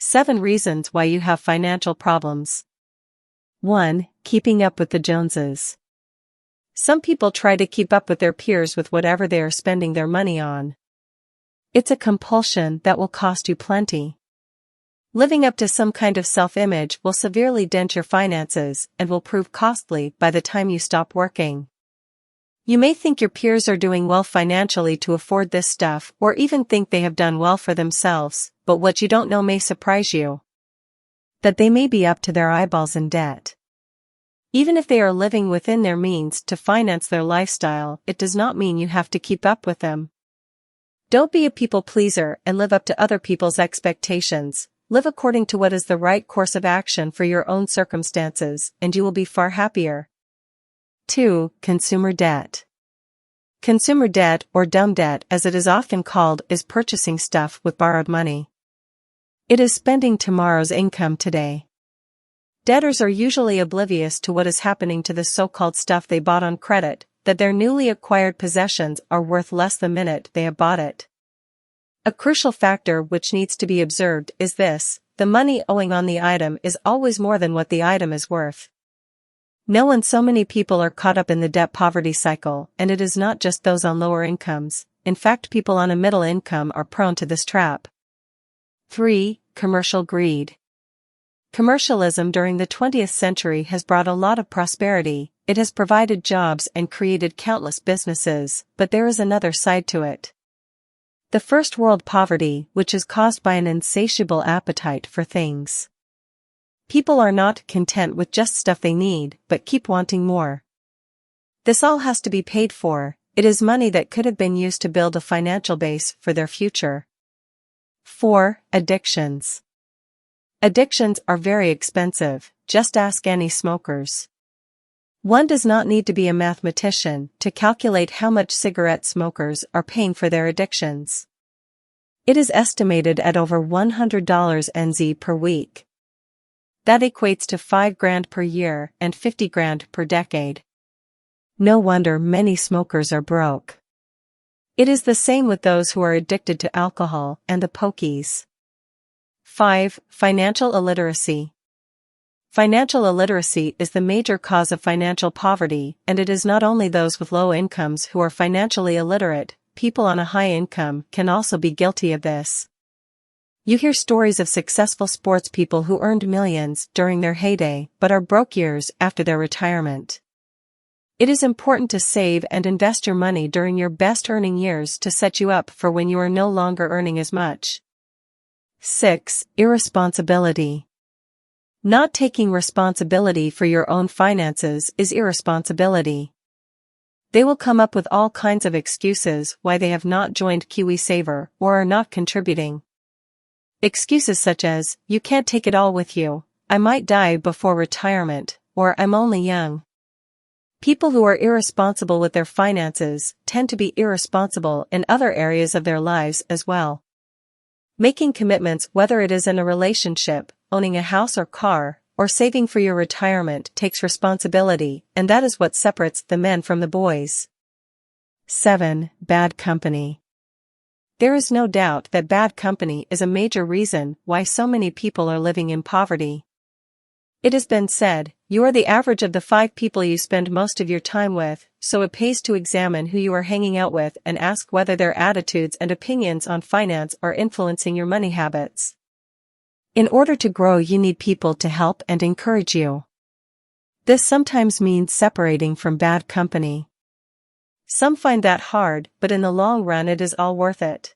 7 reasons why you have financial problems. 1. Keeping up with the Joneses. Some people try to keep up with their peers with whatever they are spending their money on. It's a compulsion that will cost you plenty. Living up to some kind of self-image will severely dent your finances and will prove costly by the time you stop working. You may think your peers are doing well financially to afford this stuff, or even think they have done well for themselves, but what you don't know may surprise you. That they may be up to their eyeballs in debt. Even if they are living within their means to finance their lifestyle, it does not mean you have to keep up with them. Don't be a people pleaser and live up to other people's expectations. Live according to what is the right course of action for your own circumstances, and you will be far happier. 2. Consumer debt. Consumer debt, or dumb debt as it is often called, is purchasing stuff with borrowed money. It is spending tomorrow's income today. Debtors are usually oblivious to what is happening to the so-called stuff they bought on credit, that their newly acquired possessions are worth less the minute they have bought it. A crucial factor which needs to be observed is this: the money owing on the item is always more than what the item is worth. So many people are caught up in the debt-poverty cycle, and it is not just those on lower incomes. In fact, people on a middle income are prone to this trap. 3. Commercial greed. Commercialism during the 20th century has brought a lot of prosperity. It has provided jobs and created countless businesses, but there is another side to it. The first world poverty, which is caused by an insatiable appetite for things. People are not content with just stuff they need, but keep wanting more. This all has to be paid for. It is money that could have been used to build a financial base for their future. 4. Addictions. Addictions are very expensive, just ask any smokers. One does not need to be a mathematician to calculate how much cigarette smokers are paying for their addictions. It is estimated at over $100 NZ per week. That equates to $5,000 per year and $50,000 per decade. No wonder many smokers are broke. It is the same with those who are addicted to alcohol and the pokies. 5. Financial illiteracy. Financial illiteracy is the major cause of financial poverty, and it is not only those with low incomes who are financially illiterate. People on a high income can also be guilty of this. You hear stories of successful sports people who earned millions during their heyday but are broke years after their retirement. It is important to save and invest your money during your best earning years to set you up for when you are no longer earning as much. 6. Irresponsibility. Not taking responsibility for your own finances is irresponsibility. They will come up with all kinds of excuses why they have not joined KiwiSaver or are not contributing. Excuses such as, "You can't take it all with you," "I might die before retirement," or "I'm only young." People who are irresponsible with their finances tend to be irresponsible in other areas of their lives as well. Making commitments, whether it is in a relationship, owning a house or car, or saving for your retirement, takes responsibility, and that is what separates the men from the boys. 7. Bad company. There is no doubt that bad company is a major reason why so many people are living in poverty. It has been said, you are the average of the 5 people you spend most of your time with, so it pays to examine who you are hanging out with and ask whether their attitudes and opinions on finance are influencing your money habits. In order to grow, you need people to help and encourage you. This sometimes means separating from bad company. Some find that hard, but in the long run it is all worth it.